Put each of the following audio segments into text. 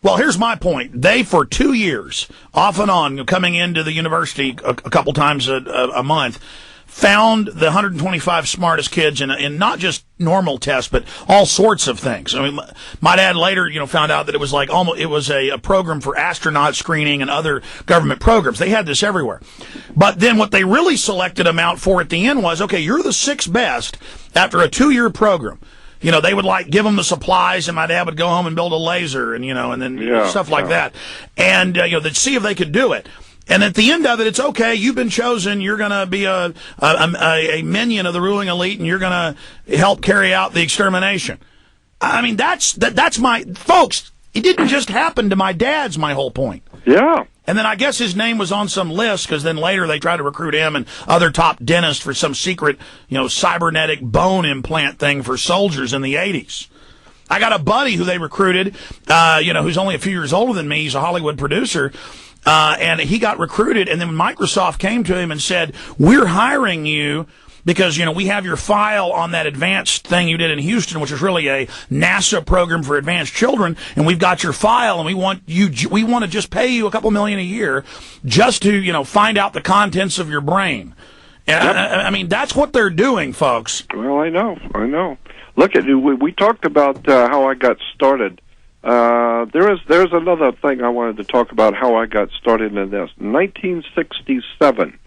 Well, here's my point. They, for 2 years, off and on, coming into the university a couple times a month, found the 125 smartest kids in not just normal tests, but all sorts of things. I mean, my dad later, found out that it was like almost, it was a program for astronaut screening and other government programs. They had this everywhere. But then what they really selected them out for at the end was, okay, you're the sixth best after a 2-year program. They would give them the supplies, and my dad would go home and build a laser and then stuff like that. And, they'd see if they could do it. And at the end of it, it's okay. You've been chosen. You're going to be a minion of the ruling elite, and you're going to help carry out the extermination. I mean, that's my folks. It didn't just happen to my dad's. My whole point. Yeah. And then I guess his name was on some list because then later they tried to recruit him and other top dentists for some secret, cybernetic bone implant thing for soldiers in the 80s. I got a buddy who they recruited, who's only a few years older than me. He's a Hollywood producer. And he got recruited, and then Microsoft came to him and said, we're hiring you because, we have your file on that advanced thing you did in Houston, which is really a NASA program for advanced children, and we've got your file, and we want to just pay you a couple million a year just to, find out the contents of your brain. And yep. I mean, that's what they're doing, folks. Well, I know. Look, we talked about how I got started. There's another thing I wanted to talk about how I got started in this. In 1967,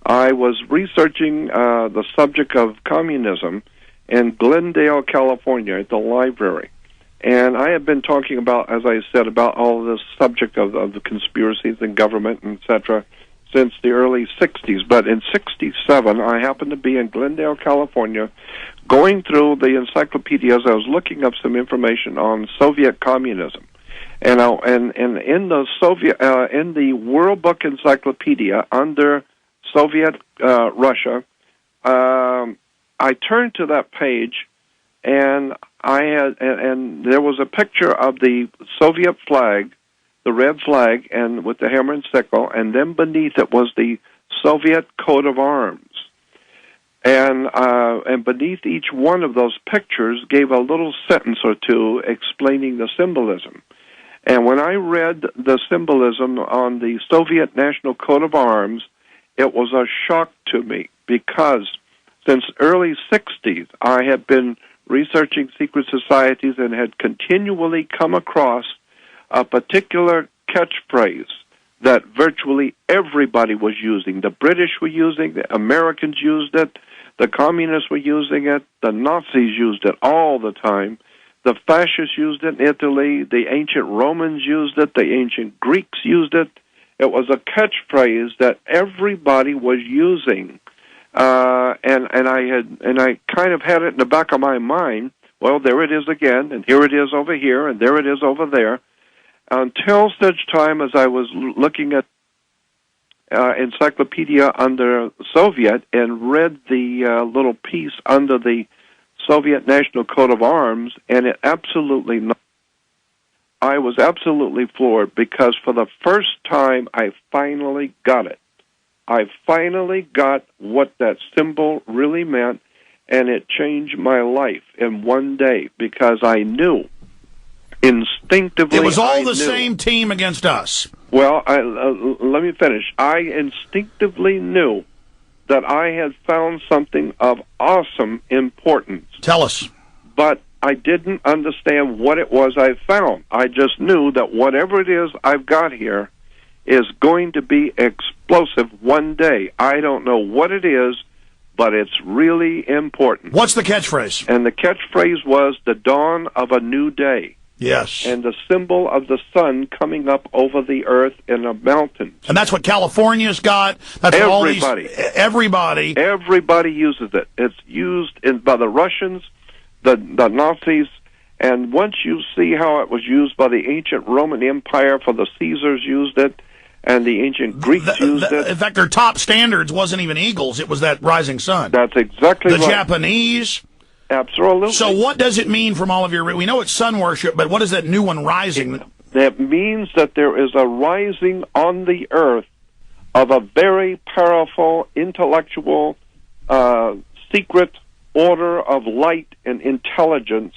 I was researching the subject of communism in Glendale, California, at the library. And I had been talking about, as I said, about all this subject of the conspiracies in government, etc., since the early 60s. But in 67, I happened to be in Glendale, California, going through the encyclopedias. I was looking up some information on Soviet communism. And in the World Book Encyclopedia under Soviet Russia, I turned to that page, and and there was a picture of the Soviet flag, the red flag, and with the hammer and sickle, and then beneath it was the Soviet coat of arms. And beneath each one of those pictures gave a little sentence or two explaining the symbolism. And when I read the symbolism on the Soviet national coat of arms, it was a shock to me, because since early 60s, I had been researching secret societies and had continually come across a particular catchphrase that virtually everybody was using. The British were using it, the Americans used it, the communists were using it, the Nazis used it all the time, the fascists used it in Italy, the ancient Romans used it, the ancient Greeks used it. It was a catchphrase that everybody was using, and I kind of had it in the back of my mind. Well, there it is again, and here it is over here, and there it is over there. Until such time as I was looking at encyclopedia under Soviet and read the little piece under the Soviet national coat of arms, and it absolutely. I was absolutely floored, because for the first time I finally got it. I finally got what that symbol really meant, and it changed my life in one day, because I knew instinctively. It was all the same team against us. Well, let me finish. I instinctively knew that I had found something of awesome importance. Tell us. But I didn't understand what it was I found. I just knew that whatever it is I've got here is going to be explosive one day. I don't know what it is, but it's really important. What's the catchphrase? And the catchphrase was the dawn of a new day. Yes. And the symbol of the sun coming up over the earth in a mountain. And that's what California's got. That's everybody. Everybody uses it. It's used by the Russians, the Nazis, and once you see how it was used by the ancient Roman Empire, for the Caesars used it, and the ancient Greeks used it. In fact, their top standards wasn't even eagles. It was that rising sun. That's exactly right. The Japanese. Absolutely. So what does it mean from all of your... We know it's sun worship, but what is that new one, rising? That means that there is a rising on the earth of a very powerful, intellectual, secret order of light and intelligence,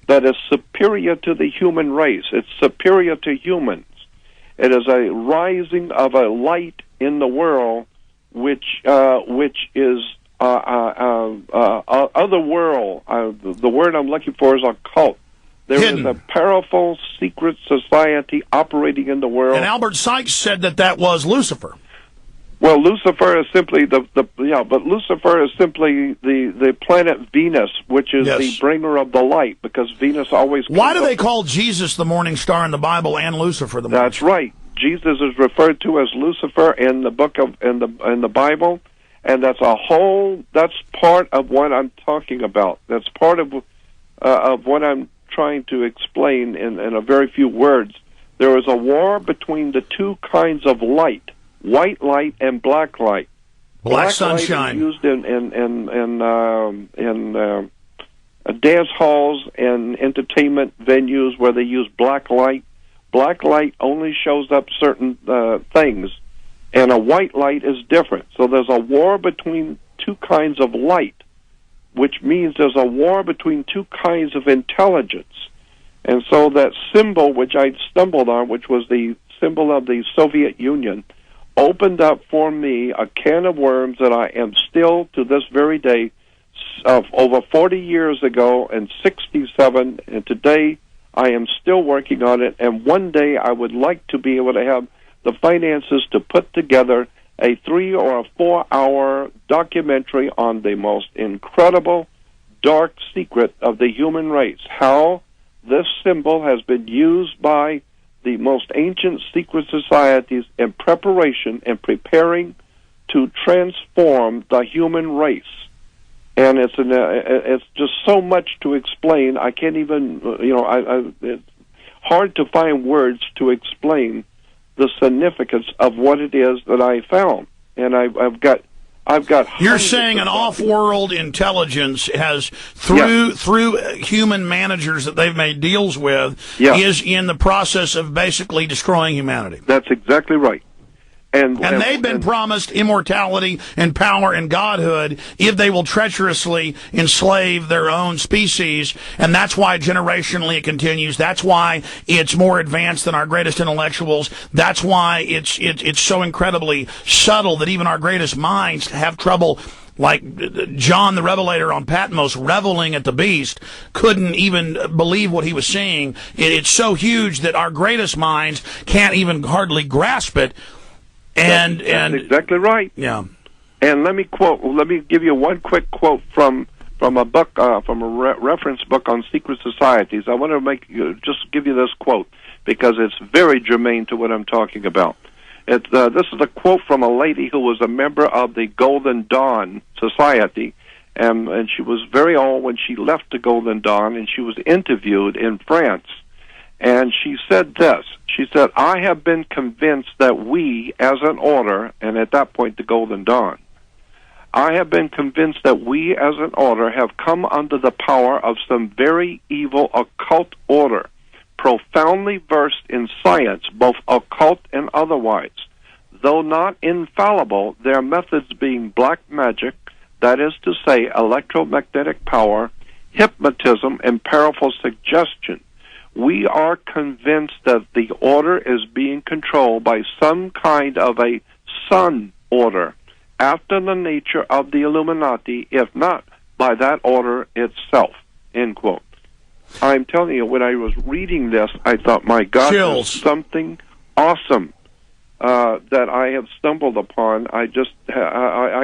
that is superior to the human race. It's superior to humans. It is a rising of a light in the world, which is other world. The word I'm looking for is occult. There Hidden. is a powerful secret society operating in the world. And Albert Sykes said that was Lucifer. Well, Lucifer is simply but Lucifer is simply the planet Venus, which is the bringer of the light, because Venus always. Why do they call Jesus the morning star in the Bible and Lucifer the morning That's star? right. Jesus is referred to as Lucifer in the book of in the Bible, and that's part of what I'm talking about. That's part of what I'm trying to explain in a very few words. There is a war between the two kinds of light. White light and black light. Black sunshine light is used in dance halls and entertainment venues where they use black light. Black light only shows up certain things, and a white light is different. So there's a war between two kinds of light, which means there's a war between two kinds of intelligence. And so that symbol which I stumbled on, which was the symbol of the Soviet Union, opened up for me a can of worms that I am still, to this very day, over 40 years ago and 67, and today I am still working on it, and one day I would like to be able to have the finances to put together a 3 or a 4 hour documentary on the most incredible dark secret of the human race, how this symbol has been used by the most ancient secret societies in preparation and preparing to transform the human race. And it's just so much to explain. I can't even, it's hard to find words to explain the significance of what it is that I found. And I've got. You're saying an off-world intelligence has, through human managers that they've made deals with, is in the process of basically destroying humanity. That's exactly right. And they've been promised immortality and power and godhood if they will treacherously enslave their own species, and that's why generationally it continues. That's why it's more advanced than our greatest intellectuals. That's why it's so incredibly subtle that even our greatest minds have trouble. Like John the Revelator on Patmos, reveling at the beast, couldn't even believe what he was seeing. It's so huge that our greatest minds can't even hardly grasp it. That's exactly right. Yeah. And let me give you one quick quote from a book, from a reference book on secret societies. I want to just give you this quote because it's very germane to what I'm talking about. This is a quote from a lady who was a member of the Golden Dawn Society, and she was very old when she left the Golden Dawn, and she was interviewed in France. And she said this. She said, I have been convinced that we, as an order, and at that point the Golden Dawn, I have been convinced that we, as an order, have come under the power of some very evil occult order, profoundly versed in science, both occult and otherwise. Though not infallible, their methods being black magic, that is to say, electromagnetic power, hypnotism, and powerful suggestion. We are convinced that the order is being controlled by some kind of a sun order, after the nature of the Illuminati, if not by that order itself, end quote. I'm telling you, when I was reading this, I thought, my God, there's something awesome that I have stumbled upon. I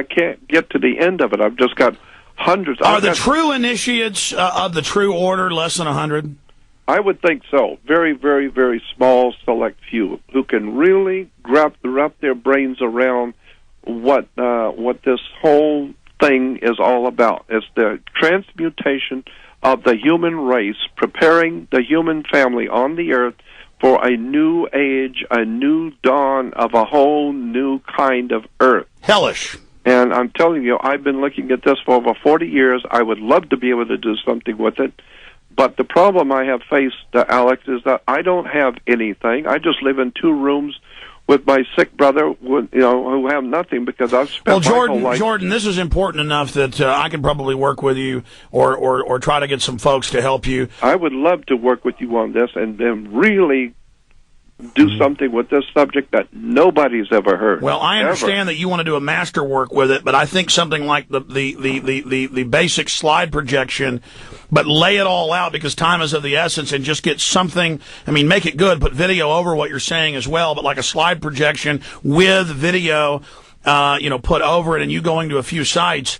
can't get to the end of it. I've just got hundreds. Are the true initiates of the true order less than 100? I would think so. Very, very, very small, select few who can really wrap their brains around what this whole thing is all about. It's the transmutation of the human race, preparing the human family on the earth for a new age, a new dawn of a whole new kind of earth. Hellish. And I'm telling you, I've been looking at this for over 40 years. I would love to be able to do something with it. But the problem I have faced, Alex, is that I don't have anything. I just live in 2 rooms with my sick brother, who have nothing because I've spent my whole life. Jordan, this is important enough that I can probably work with you or try to get some folks to help you. I would love to work with you on this and really do something with this subject that nobody's ever heard. Well, I understand that you want to do a masterwork with it, but I think something like the basic slide projection, but lay it all out because time is of the essence, and just get something. I mean, make it good. Put video over what you're saying as well, but like a slide projection with video, put over it, and you going to a few sites.